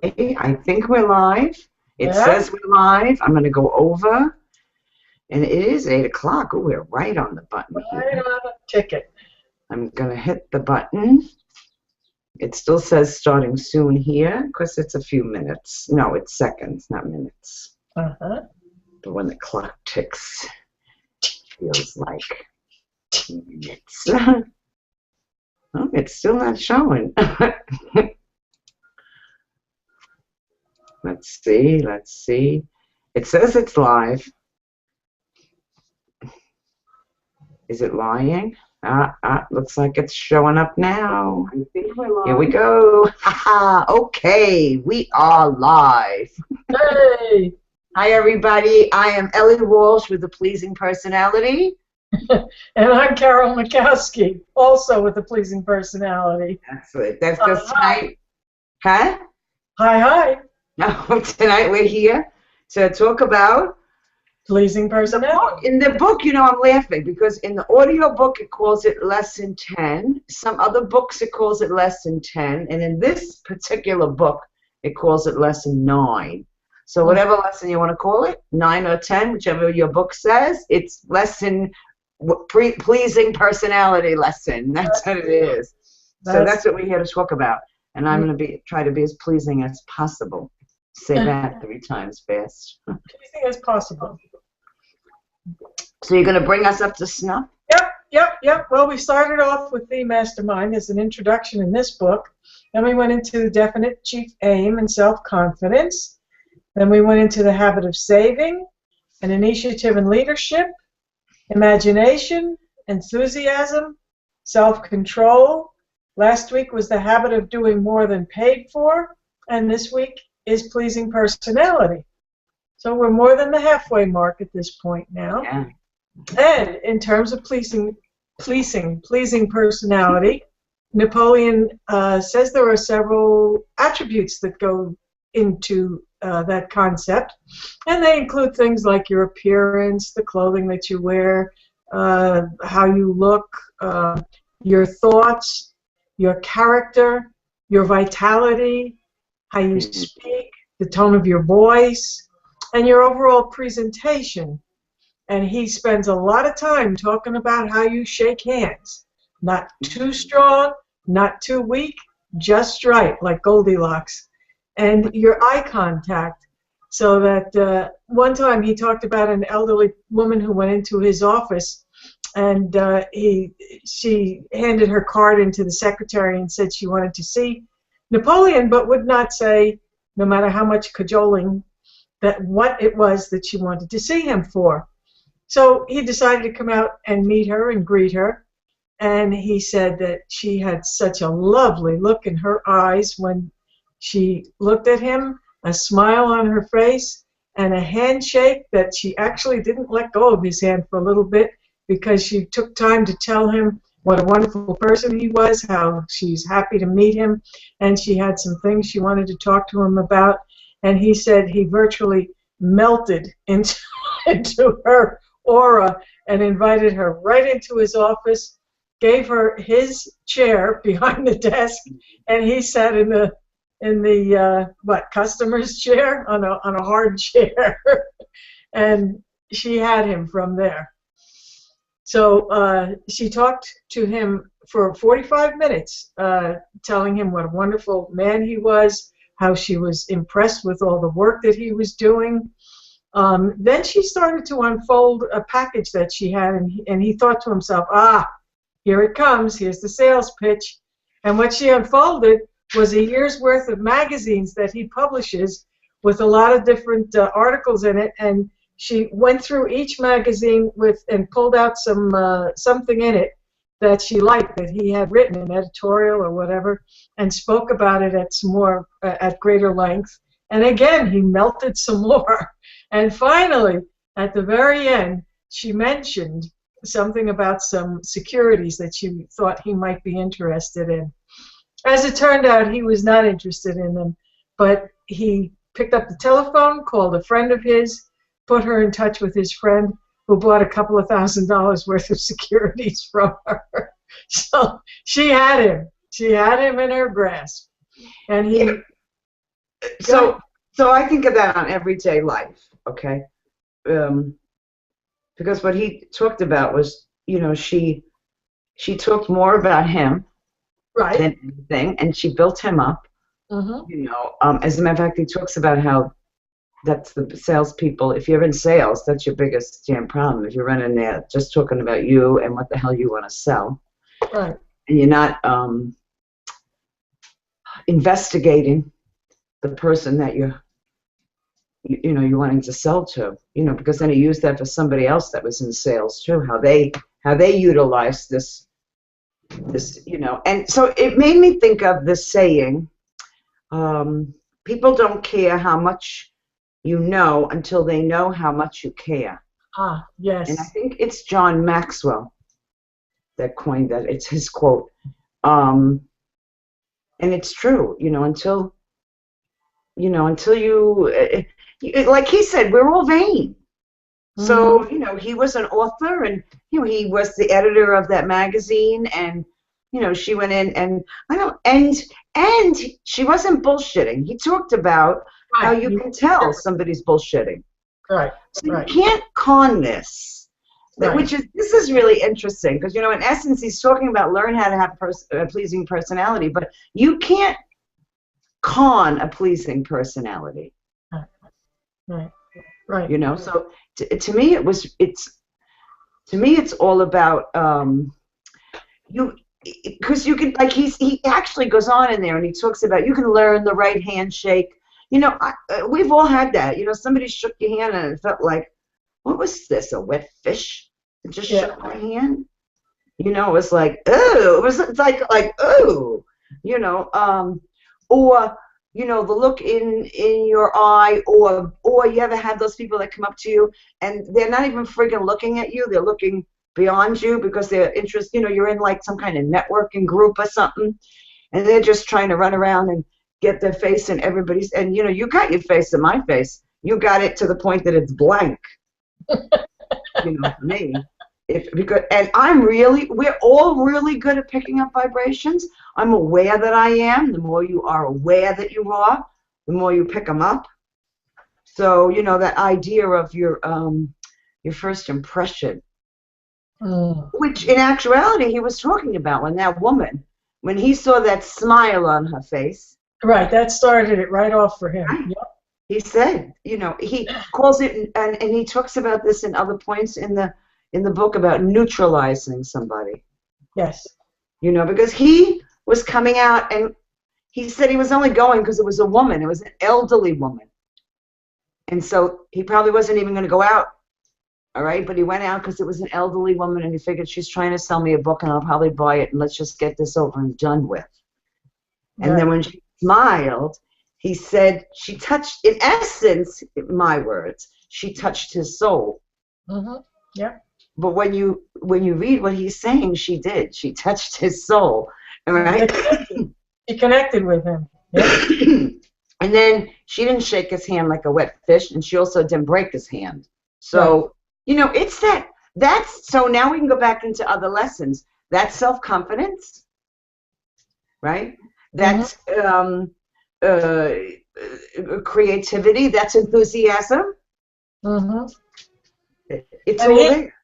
I think we're live. It Yeah. says we're live. I'm going to go over. And it is 8 o'clock. Oh, we're right on the button Right here. on a ticket. I'm going to hit the button. It still says starting soon here because it's a few minutes. No, it's seconds, not minutes. Uh-huh. But when the clock ticks, it feels like minutes. Oh, it's still not showing. Let's see. It says it's live. Is it lying? Looks like it's showing up now. I think we're live. Here we go. Okay, we are live. Hey! Hi, everybody. I am Ellie Walsh with The Pleasing Personality. And I'm Carol Mikowski, also with a pleasing personality. That's it. That's because tonight. Huh? Hi. No, tonight we're here to talk about Pleasing personality. in the book, you know, I'm laughing because in the audio book it calls it lesson 10. Some other books it calls it lesson 10. And in this particular book, it calls it lesson 9. So whatever lesson you want to call it, 9 or 10, whichever your book says, it's lesson pleasing personality lesson. That's what it is. So that's what we're here to talk about. And I'm going to try to be as pleasing as possible. Say that 3 times fast. Pleasing as possible. So you're going to bring us up to snuff? Yep. Well, we started off with the mastermind as an introduction in this book. Then we went into definite chief aim and self-confidence. Then we went into the habit of saving, and initiative and leadership, imagination, enthusiasm, self-control. Last week was the habit of doing more than paid for, and this week is pleasing personality. So we're more than the halfway mark at this point now. Yeah. And in terms of pleasing personality, Napoleon says there are several attributes that go into that concept, and they include things like your appearance, the clothing that you wear, how you look, your thoughts, your character, your vitality, how you speak, the tone of your voice, and your overall presentation. And he spends a lot of time talking about how you shake hands. Not too strong, not too weak, just right, like Goldilocks. And your eye contact. So that one time he talked about an elderly woman who went into his office, and she handed her card into the secretary and said she wanted to see Napoleon, but would not say, no matter how much cajoling, that what it was that she wanted to see him for. So he decided to come out and meet her and greet her, and he said that she had such a lovely look in her eyes when she looked at him, a smile on her face, and a handshake that she actually didn't let go of his hand for a little bit because she took time to tell him what a wonderful person he was, how she's happy to meet him, and she had some things she wanted to talk to him about. And he said he virtually melted into her aura and invited her right into his office, gave her his chair behind the desk, and he sat in the customer's chair on a hard chair, and she had him from there. So she talked to him for 45 minutes, telling him what a wonderful man he was, how she was impressed with all the work that he was doing. Then she started to unfold a package that she had, and he thought to himself, here it comes, here's the sales pitch. And what she unfolded was a year's worth of magazines that he publishes with a lot of different articles in it, and she went through each magazine and pulled out something in it that she liked, that he had written, an editorial or whatever, and spoke about it at greater length. And again, he melted some more. And finally, at the very end, she mentioned something about some securities that she thought he might be interested in. As it turned out, he was not interested in them, but he picked up the telephone, called a friend of his, put her in touch with his friend, who bought a couple of $1,000s worth of securities from her. So she had him. She had him in her grasp. And he So, so I think of that on everyday life, okay? Um, because what he talked about was, she talked more about him Right. than anything, and she built him up. Mm-hmm. As a matter of fact, he talks about how that's the salespeople. If you're in sales, that's your biggest damn problem. If you're running there just talking about you and what the hell you want to sell, Right. and you're not investigating the person that you're wanting to sell to, because then he used that for somebody else that was in sales too, how they utilize this. And so it made me think of the saying, people don't care how much you know until they know how much you care. Ah, And I yes. think it's John Maxwell that coined that. It's his quote. And it's true, until like he said, we're all vain. Mm-hmm. So, he was an author, and, he was the editor of that magazine, and, she went in, and I don't, and she wasn't bullshitting. He talked about how Right. you can tell somebody's bullshitting. Right. So you Right. can't con this, Right. this is really interesting, because, in essence, he's talking about learn how to have a pleasing personality, but you can't con a pleasing personality. Right. Right. So to me it's all about you, because you can, like, he actually goes on in there and he talks about you can learn the right handshake. We've all had that. Somebody shook your hand and it felt like, what was this, a wet fish? It just shook my hand. It was like, oh, it's like oh, or the look in your eye, or you ever had those people that come up to you and they're not even friggin' looking at you, they're looking beyond you because they're interested, you're in like some kind of networking group or something, and they're just trying to run around and get their face in everybody's, and you got your face in my face, you got it to the point that it's blank. For me, and we're all really good at picking up vibrations. I'm aware that I am. The more you are aware that you are, the more you pick them up. So that idea of your first impression, which in actuality he was talking about when that woman, when he saw that smile on her face. Right. That started it right off for him. Right. Yep. He said, he calls it, and he talks about this in other points in the book about neutralizing somebody. Yes. Because he was coming out and he said he was only going because it was a woman. It was an elderly woman. And so he probably wasn't even going to go out. All right. But he went out because it was an elderly woman and he figured she's trying to sell me a book and I'll probably buy it and let's just get this over and done with. Right. And then when she smiled, he said she touched, in essence, my words, she touched his soul. Mm-hmm. Yeah. But when you read what he's saying, she did. She touched his soul. Right? She connected with him. Yeah. And then she didn't shake his hand like a wet fish, and she also didn't break his hand. So, it's that's, so now we can go back into other lessons. That's self-confidence, right? That's creativity. That's enthusiasm. Mm-hmm. It's all there.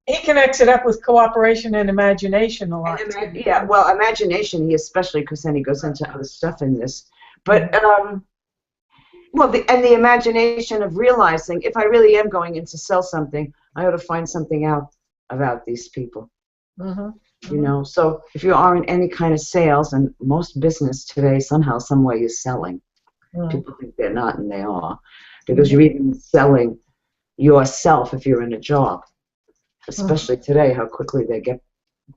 He connects it up with cooperation and imagination a lot. Well, imagination, especially because then he goes into other stuff in this. But, the imagination of realizing if I really am going in to sell something, I ought to find something out about these people. Mm-hmm. So if you are in any kind of sales, and most business today somehow, some way is selling. People think they're not, and they are. Because you're even selling yourself if you're in a job. Especially today, how quickly they get,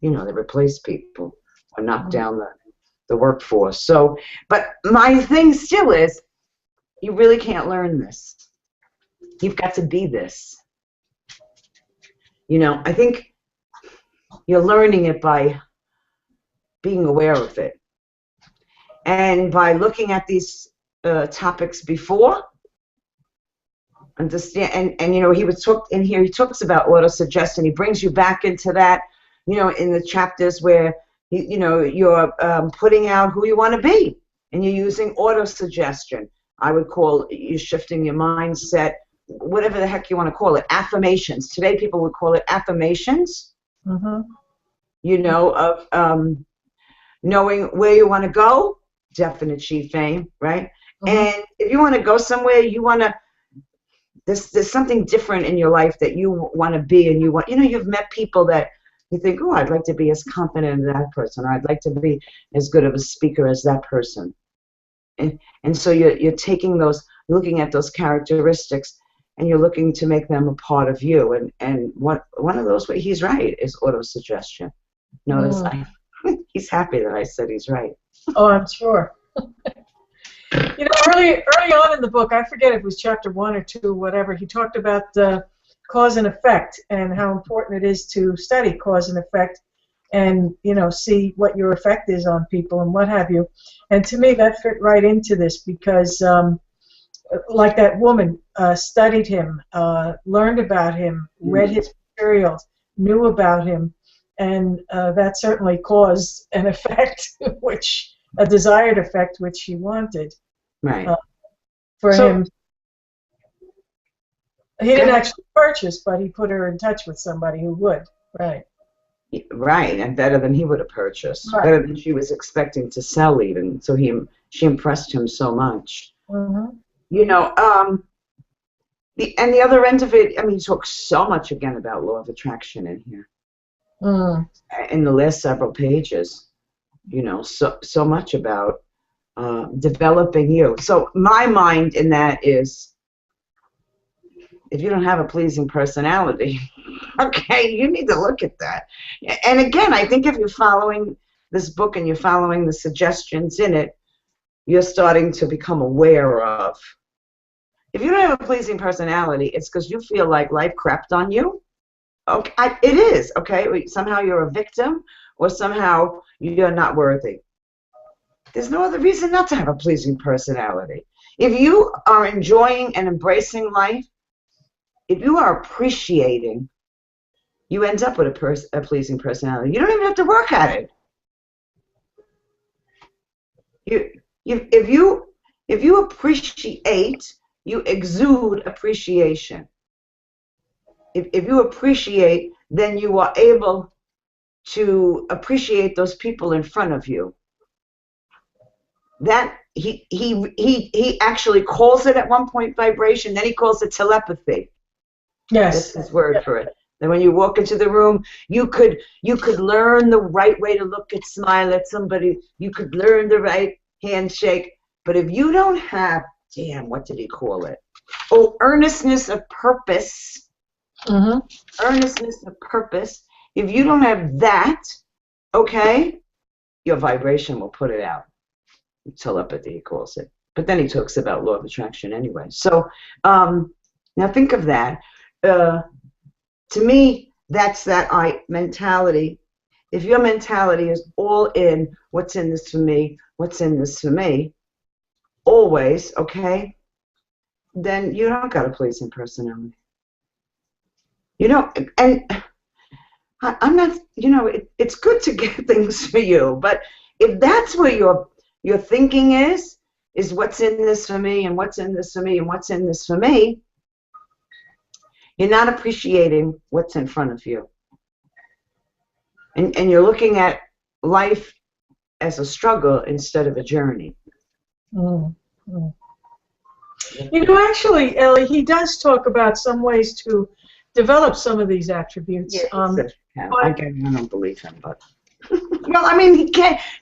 they replace people or knock down the workforce. So, but my thing still is, you really can't learn this. You've got to be this. I think you're learning it by being aware of it. And by looking at these topics before, understand, and he would talk in here, he talks about auto-suggestion. He brings you back into that, in the chapters where you're putting out who you want to be, and you're using auto-suggestion. I would call you shifting your mindset, whatever the heck you want to call it, affirmations. Today people would call it affirmations, Mm-hmm. you know, of knowing where you want to go, definite chief fame, right? Mm-hmm. And if you want to go somewhere, you want to, there's something different in your life that you want to be, and you want, you know, you've met people that you think, oh, I'd like to be as confident as that person, or I'd like to be as good of a speaker as that person. And so you're taking those, looking at those characteristics, and you're looking to make them a part of you. And one of those, he's right, is autosuggestion. Notice he's happy that I said he's right. Oh, I'm sure. You know, early on in the book, I forget if it was chapter 1 or 2, whatever, he talked about cause and effect and how important it is to study cause and effect and, you know, see what your effect is on people and what have you. And to me, that fit right into this because, like that woman, studied him, learned about him, read his materials, knew about him, and that certainly caused an effect, which a desired effect, which she wanted. Right. For him, he didn't actually purchase, but he put her in touch with somebody who would. Right. Right, and better than he would have purchased, right. Better than she was expecting to sell even. So she impressed him so much. Mm-hmm. You know, the other end of it, I mean, he talks so much again about law of attraction in here. In the last several pages, you know, so much about developing you. So my mind in that is, if you don't have a pleasing personality, okay, you need to look at that. And again, I think if you're following this book and you're following the suggestions in it, you're starting to become aware of. If you don't have a pleasing personality, it's because you feel like life crapped on you. Okay, it is, okay? Somehow you're a victim, or somehow you're not worthy. There's no other reason not to have a pleasing personality. If you are enjoying and embracing life, if you are appreciating, you end up with a pleasing personality. You don't even have to work at it. If you appreciate, you exude appreciation. If you appreciate, then you are able to appreciate those people in front of you. That he actually calls it at one point vibration. Then he calls it telepathy. Yes. That's his word for it. Then when you walk into the room, you could learn the right way to look at, smile at somebody. You could learn the right handshake. But if you don't have, what did he call it? Oh, earnestness of purpose. Mm-hmm. Earnestness of purpose. If you don't have that, okay, your vibration will put it out. Telepathy, he calls it. But then he talks about law of attraction anyway. So now think of that. To me, that's that mentality. If your mentality is all in, what's in this for me, what's in this for me, always, okay, then you don't got a pleasing personality. You know, and I'm not, you know, it's good to get things for you, but if that's where your thinking is what's in this for me, and what's in this for me, and what's in this for me, you're not appreciating what's in front of you. And you're looking at life as a struggle instead of a journey. Mm-hmm. You know, actually, Ellie, he does talk about some ways to develop some of these attributes. Yeah, I don't believe him, but well, I mean,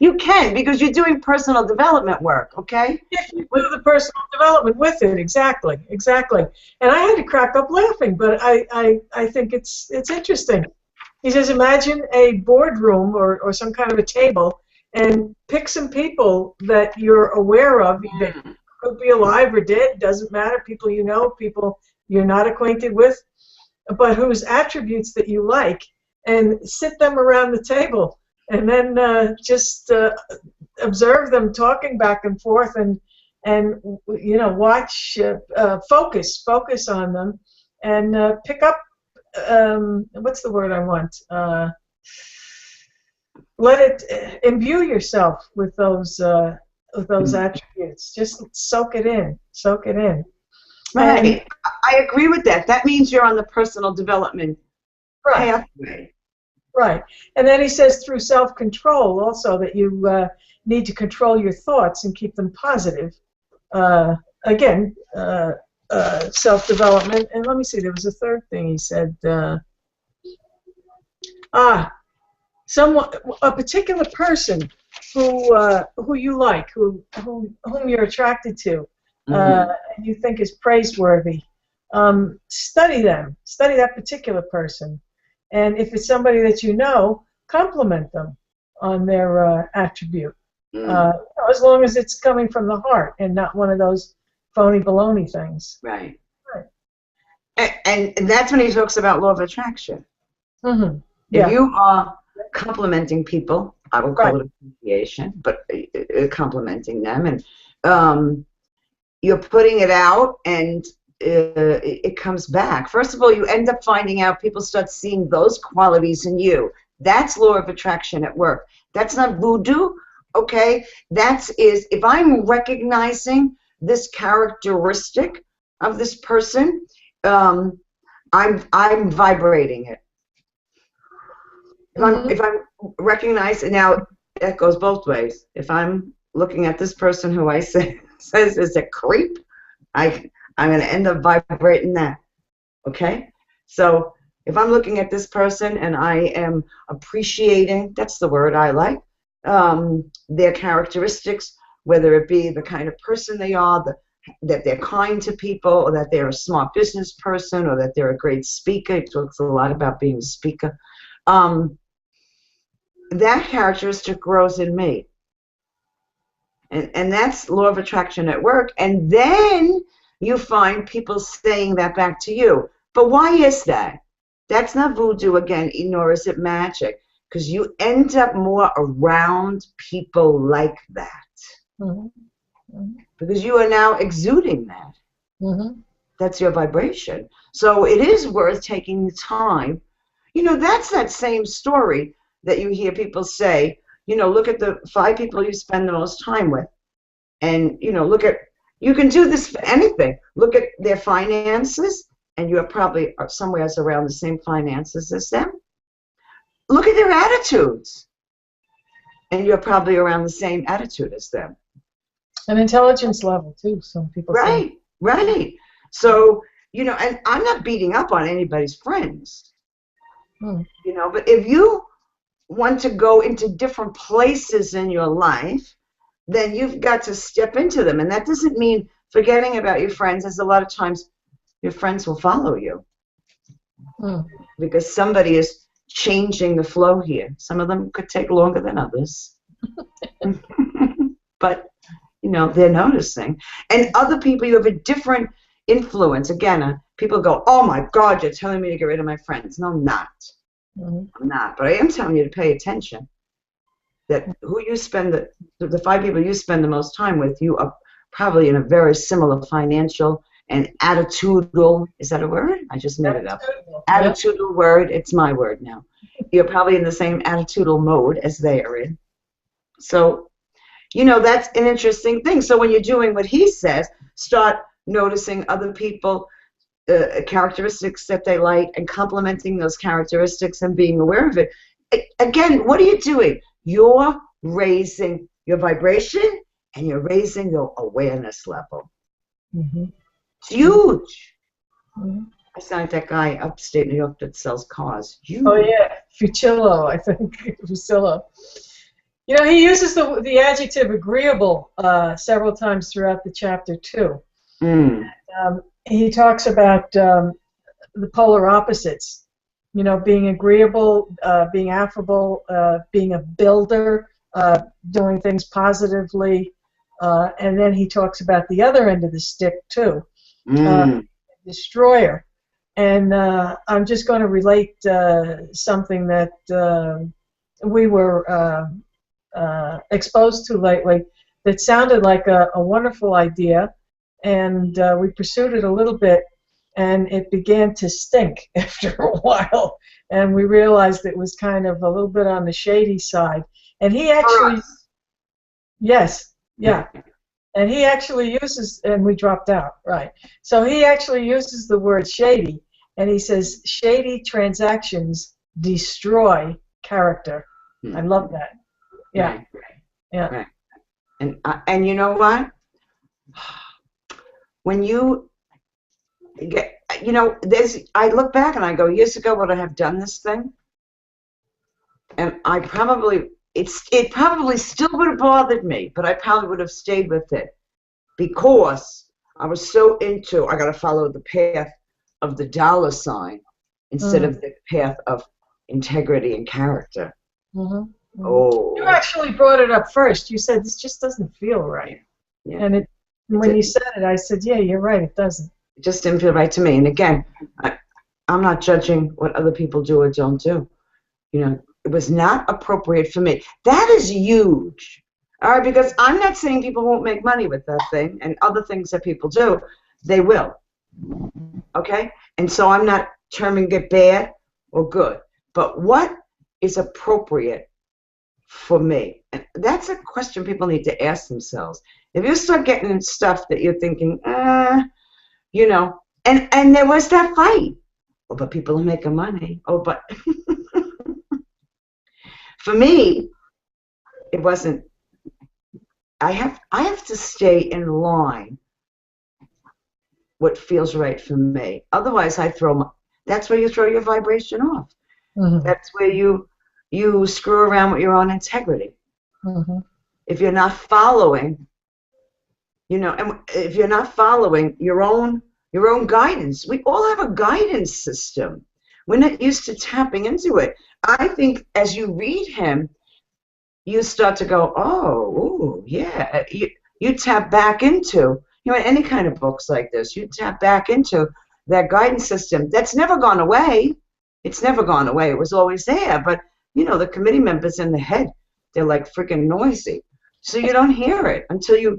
you can because you're doing personal development work, okay? If you do the personal development with it, exactly. And I had to crack up laughing, but I think it's interesting. He says, imagine a boardroom or some kind of a table, and pick some people that you're aware of that could be alive or dead, doesn't matter, people you know, people you're not acquainted with, but whose attributes that you like, and sit them around the table, and then just observe them talking back and forth, and you know, watch, focus on them, and pick up, what's the word I want? Let it imbue yourself with those with those attributes. Just soak it in. Soak it in. Right. And, I agree with that. That means you're on the personal development pathway. Right. And then he says through self-control also that you need to control your thoughts and keep them positive. Again, self-development. And let me see, there was a third thing he said. A particular person who you like, whom you're attracted to, and you think is praiseworthy. Study them. Study that particular person. And if it's somebody that you know, compliment them on their attribute. As long as it's coming from the heart and not one of those phony baloney things. Right. And that's when he talks about law of attraction. Mm-hmm. If you are complimenting people, I will call it appreciation, but complimenting them, and you're putting it out, and it comes back. First of all, you end up finding out people start seeing those qualities in you. That's law of attraction at work. That's not voodoo, okay? If I'm recognizing this characteristic of this person, I'm vibrating it. If I'm recognizing, now that goes both ways. If I'm looking at this person who I say says is a creep, I'm going to end up vibrating that. Okay? So if I'm looking at this person and I am appreciating, that's the word I like, their characteristics, whether it be the kind of person they are, that they're kind to people, or that they're a smart business person, or that they're a great speaker. He talks a lot about being a speaker. That characteristic grows in me. And that's law of attraction at work. And then you find people saying that back to you. But why is that? That's not voodoo again, nor is it magic. Because you end up more around people like that. Mm-hmm. Mm-hmm. Because you are now exuding that. Mm-hmm. That's your vibration. So it is worth taking the you time. That's that same story that you hear people say, look at the 5 people you spend the most time with. And, you can do this for anything. Look at their finances, and you're probably somewhere around the same finances as them. Look at their attitudes, and you're probably around the same attitude as them. An intelligence level, too, some people say. Right. So, and I'm not beating up on anybody's friends, but if you want to go into different places in your life, then you've got to step into them. And that doesn't mean forgetting about your friends, as a lot of times your friends will follow you because somebody is changing the flow here. Some of them could take longer than others. But, they're noticing. And other people, you have a different influence. Again, people go, oh, my God, you're telling me to get rid of my friends. No, I'm not. I'm not. But I am telling you to pay attention. That who you spend, the 5 people you spend the most time with, you are probably in a very similar financial and attitudinal, is that a word? I just made it up. Attitudinal word, it's my word now. You're probably in the same attitudinal mode as they are in. So, that's an interesting thing. So when you're doing what he says, start noticing other people, characteristics that they like, and complimenting those characteristics and being aware of it. Again, what are you doing? You're raising your vibration and you're raising your awareness level. Mm-hmm. It's huge. Mm-hmm. I sound like that guy upstate New York that sells cars. Huge. Oh, yeah. Fucillo, I think. Fucillo. He uses the adjective agreeable several times throughout the chapter, too. He talks about the polar opposites. Being agreeable, being affable, being a builder, doing things positively, and then he talks about the other end of the stick too, destroyer. And I'm just going to relate something that we were exposed to lately that sounded like a wonderful idea, and we pursued it a little bit. And it began to stink after a while, and we realized it was kind of a little bit on the shady side. And he actually, yes, Yeah. And he actually uses, and we dropped out, right. So he actually uses the word shady, and he says shady transactions destroy character. I love that. Yeah. Right. Yeah. Right. And you know what? When you get, I look back and I go, years ago would I have done this thing? And it probably still would have bothered me, but I probably would have stayed with it because I was so into, I got to follow the path of the dollar sign instead of the path of integrity and character. Oh. You actually brought it up first. You said this just doesn't feel right. Yeah. And when you said it, I said, yeah, you're right, it doesn't. It just didn't feel right to me. And again, I'm not judging what other people do or don't do. It was not appropriate for me. That is huge. All right, because I'm not saying people won't make money with that thing and other things that people do, they will. Okay? And so I'm not terming it bad or good. But what is appropriate for me? And that's a question people need to ask themselves. If you start getting stuff that you're thinking, and there was that fight. Oh, but people are making money. Oh, but for me, it wasn't. I have to stay in line what feels right for me. Otherwise, that's where you throw your vibration off. That's where you screw around with your own integrity. If you're not following, and if you're not following your own guidance, we all have a guidance system. We're not used to tapping into it. I think as you read him, you start to go, oh, ooh, yeah. You tap back into, any kind of books like this, you tap back into that guidance system. That's never gone away. It's never gone away. It was always there. But, the committee members in the head, they're like freaking noisy. So you don't hear it until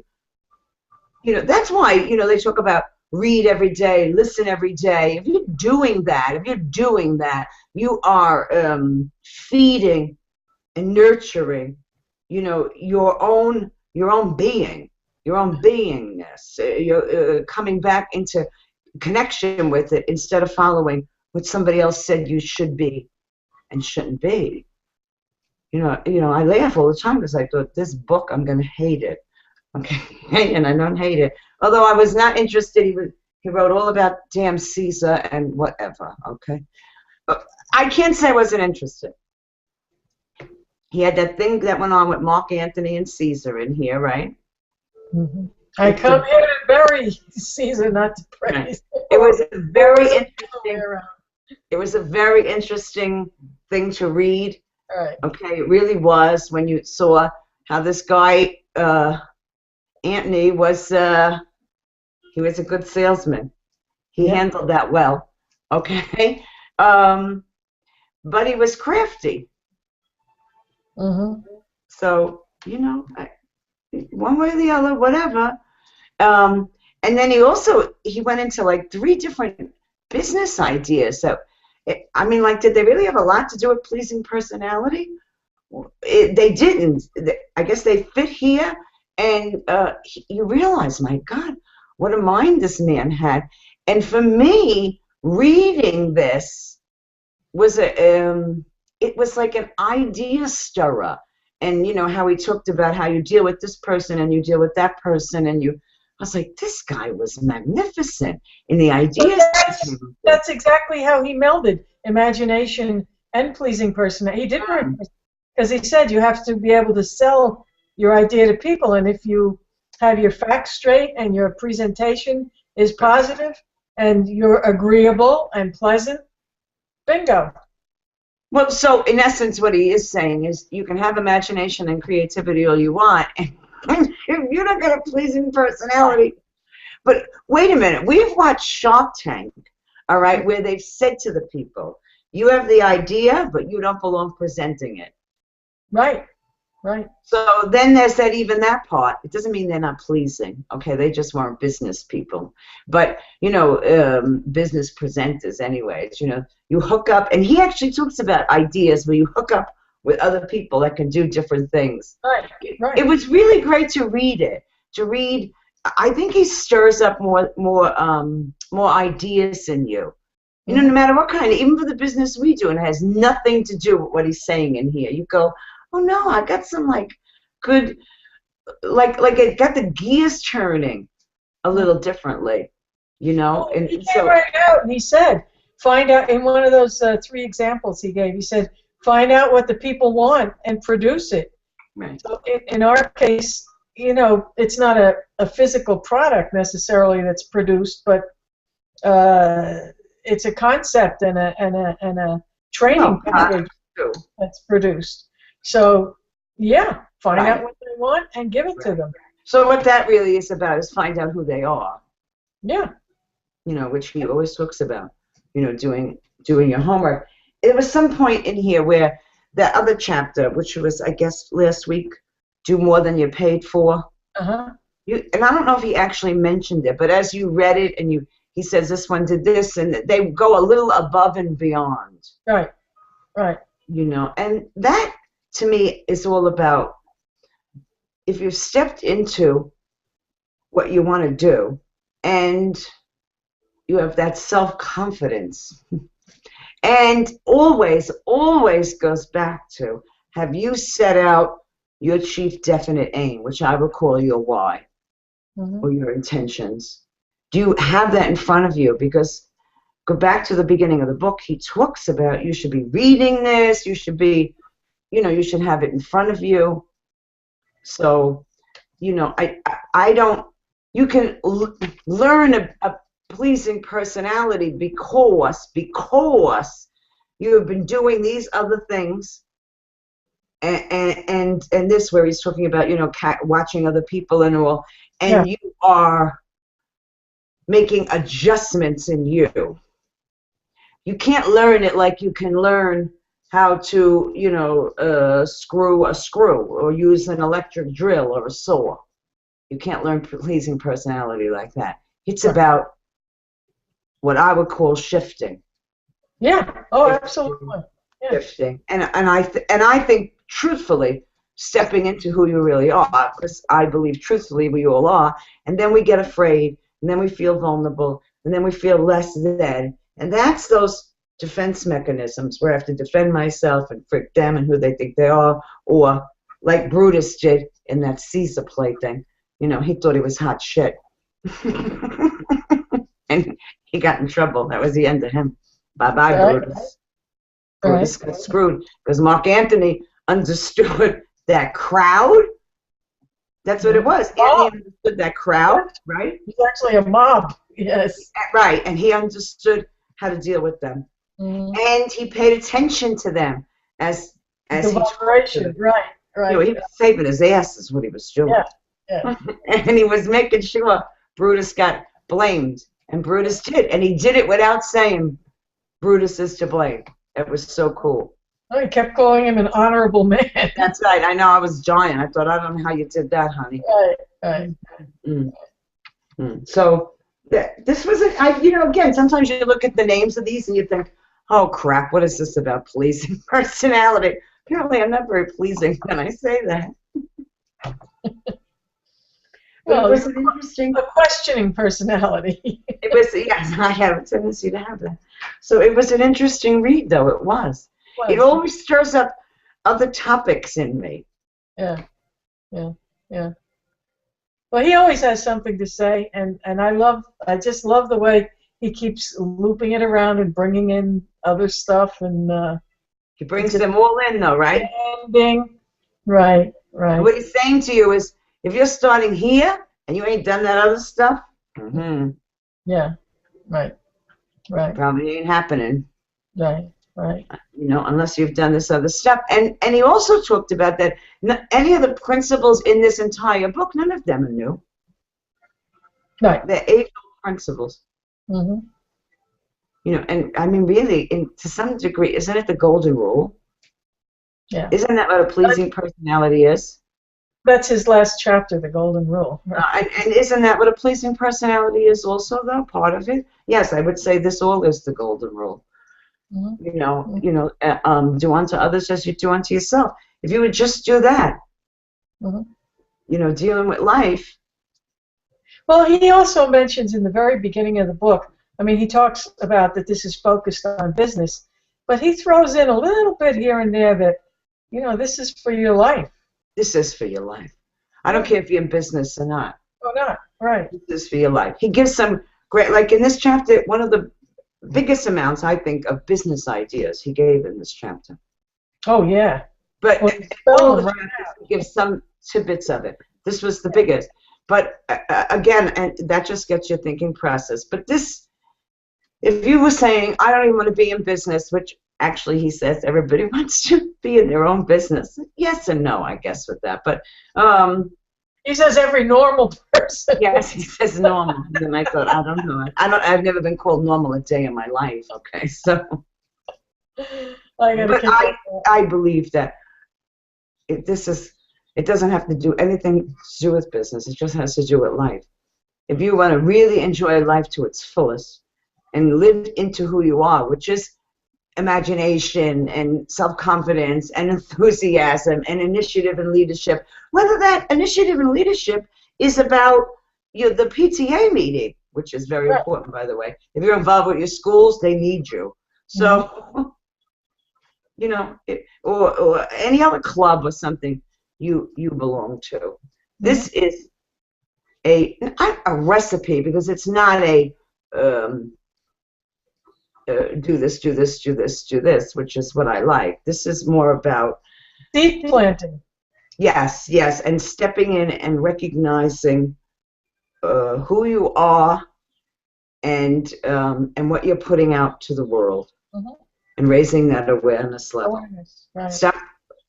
that's why, they talk about read every day, listen every day. If you're doing that, you are feeding and nurturing, your own being, your own beingness. You're coming back into connection with it instead of following what somebody else said you should be and shouldn't be. I laugh all the time because I thought this book, I'm going to hate it. Okay, and I don't hate it. Although I was not interested. He wrote all about damn Caesar and whatever. Okay, I can't say I wasn't interested. He had that thing that went on with Mark Antony and Caesar in here, right? I come here to bury Caesar, not to praise. Right. It was a very interesting. It was a very interesting thing to read. Right. Okay, it really was when you saw how this guy Antony was. He was a good salesman. He handled that well. Okay, but he was crafty. So one way or the other, whatever. And then he went into like 3 different business ideas. So, did they really have a lot to do with pleasing personality? They didn't. I guess they fit here, and you realize, my God, what a mind this man had. And for me, reading this was it was like an idea stirrer. And how he talked about how you deal with this person and you deal with that person, and I was like, this guy was magnificent in the ideas. That's exactly how he melded imagination and pleasing personality. He did because he said you have to be able to sell your idea to people, and if you have your facts straight and your presentation is positive and you're agreeable and pleasant, bingo. Well, so in essence, what he is saying is you can have imagination and creativity all you want, and if you're not got a pleasing personality. But wait a minute, we've watched Shark Tank, all right, where they've said to the people, you have the idea, but you don't belong presenting it. Right, right. So then there's that part. It doesn't mean they're not pleasing, okay? They just weren't business people. But, business presenters anyways, you hook up, and he actually talks about ideas where you hook up with other people that can do different things. Right. Right. It was really great to read it. To read, I think he stirs up more ideas in you. You know, no matter what kind, even for the business we do, and it has nothing to do with what he's saying in here. You go, oh no, I got some like good, like it got the gears turning a little differently, you know. Well, And he so came right out and he said, find out, in one of those 3 examples he gave, he said, find out what the people want and produce it. right. So in our case, you know, it's not a physical product necessarily that's produced, but it's a concept and a training package that's produced. So yeah, find out what they want and give it to them. So what that really is about is find out who they are. Yeah. You know, which he always talks about. You know, doing your homework. There was some point in here where that other chapter, which was I guess last week, do more than you're paid for. Uh-huh. And I don't know if he actually mentioned it, but as you read it and he says this one did this, and they go a little above and beyond. Right. Right. You know, and that to me is all about if you've stepped into what you want to do and you have that self-confidence. And always goes back to, have you set out your chief definite aim, which I would call your why, or your intentions? Do you have that in front of you? Because go back to the beginning of the book, he talks about you should be reading this, you should be, you know, you should have it in front of you. So, you know, I don't, you can learn a pleasing personality because you have been doing these other things, and this where he's talking about, you know, watching other people and all, and you are making adjustments in you. You can't learn it like you can learn how to, you know, screw a screw or use an electric drill or a saw. You can't learn pleasing personality like that. It's about what I would call shifting. Yeah. Oh, absolutely. Yeah. Shifting, and I think truthfully, stepping into who you really are, because I believe truthfully we all are, and then we get afraid, and then we feel vulnerable, and then we feel less than, and that's those defense mechanisms where I have to defend myself and freak them and who they think they are, or like Brutus did in that Caesar play thing. You know, he thought he was hot shit. And he got in trouble. That was the end of him. Bye-bye, Brutus. Brutus got screwed because Mark Antony understood that crowd. That's what it was. Antony understood that crowd, right? He's actually a mob, yes. Right, and he understood how to deal with them. And he paid attention to them as he talked to them. Right. You know, he was saving his ass is what he was doing. Yeah. And he was making sure Brutus got blamed. And Brutus did. And he did it without saying Brutus is to blame. It was so cool. Oh, he kept calling him an honorable man. That's right. I know. I was dying. I thought, I don't know how you did that, honey. Right. So this was, you know, again, sometimes you look at the names of these and you think, oh, crap, what is this about pleasing personality? Apparently, I'm not very pleasing when I say that. Well, it was an interesting, a questioning personality. It was, yes, I have a tendency to have that. So it was an interesting read, though. It was. It always stirs up other topics in me. Yeah. Well, he always has something to say, and I just love the way he keeps looping it around and bringing in other stuff, and he brings them all in, though, right? Ending. Right. What he's saying to you is, if you're starting here and you ain't done that other stuff, yeah, right, probably ain't happening. Right. You know, unless you've done this other stuff. And he also talked about that any of the principles in this entire book, none of them are new. Right. They're age-old principles. You know, and I mean, really, to some degree, isn't it the golden rule? Yeah. Isn't that what a pleasing personality is? That's his last chapter, the golden rule. And isn't that what a pleasing personality is also, though, part of it? Yes, I would say this all is the golden rule. Do unto others as you do unto yourself. If you would just do that, dealing with life. Well, he also mentions in the very beginning of the book, I mean, he talks about that this is focused on business, but he throws in a little bit here and there that, this is for your life. This is for your life. I don't care if you're in business or not. Oh, not. Right. This is for your life. He gives some great, like in this chapter, one of the biggest amounts, I think, of business ideas he gave in this chapter. Oh, yeah. But all the chapters, he gives some tidbits of it. This was the biggest. But again, and that just gets your thinking process. But this, if you were saying, I don't even want to be in business, which actually he says everybody wants to be in their own business. Yes and no, I guess, with that. But he says every normal person. Yes, he says normal. And I thought, I don't know. I've never been called normal a day in my life. Okay, so. I believe that it doesn't have to do anything to do with business. It just has to do with life. If you want to really enjoy life to its fullest and live into who you are, which is imagination and self-confidence and enthusiasm and initiative and leadership, whether that initiative and leadership is about the PTA meeting, which is very important, by the way. If you're involved with your schools, they need you. So, or any other club or something you belong to. This is a recipe, because it's not a do this, do this, do this, do this, which is what I like. This is more about seed planting. Yes, and stepping in and recognizing who you are and what you're putting out to the world, and raising that awareness level. Right. Stop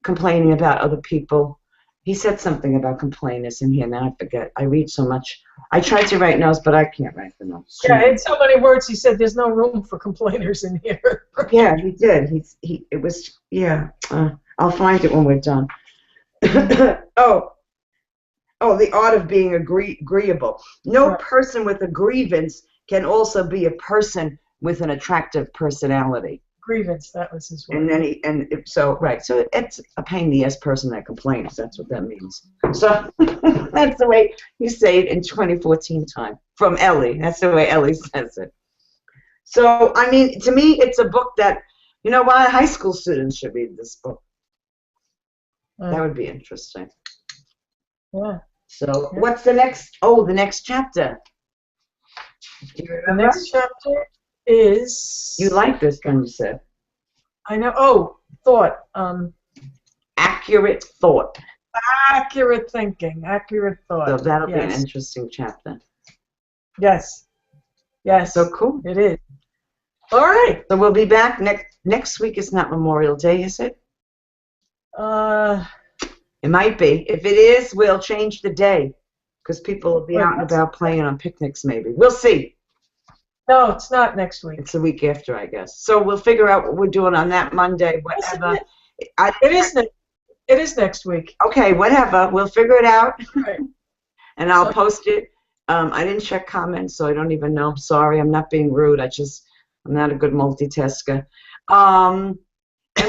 complaining about other people. He said something about complainers in here. Now I forget. I read so much. I tried to write notes, but I can't write the notes. Yeah, in so many words, he said there's no room for complainers in here. Yeah, he did. It was. Yeah. I'll find it when we're done. Oh, the art of being agreeable. No person with a grievance can also be a person with an attractive personality. Grievance, that was his word. And so it's a pain in the ass person that complains. That's what that means. So that's the way you say it in 2014 time from Ellie. That's the way Ellie says it. So I mean, to me, it's a book that why high school students should read this book. That would be interesting. Yeah. So what's the next? Oh, the next chapter. Do you remember? The next chapter is. You like this one, you said. I know. Oh, thought. Accurate thought. Accurate thinking. Accurate thought. So that'll be an interesting chapter. Yes. Yes. So cool. It is. All right. So we'll be back next week. Is not Memorial Day, is it? It might be. If it is, we'll change the day, because people will be out and about playing on picnics maybe. We'll see. No, it's not next week. It's the week after, I guess. So we'll figure out what we're doing on that Monday, whatever. It is next week. Okay, whatever. We'll figure it out. Right. And I'll post it. I didn't check comments, so I don't even know. Sorry, I'm not being rude. I'm not a good multitasker. And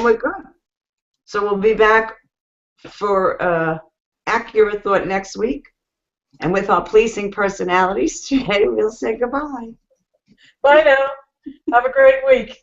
we're good. So we'll be back for Accurate Thought next week. And with our pleasing personalities today, we'll say goodbye. Bye now. Have a great week.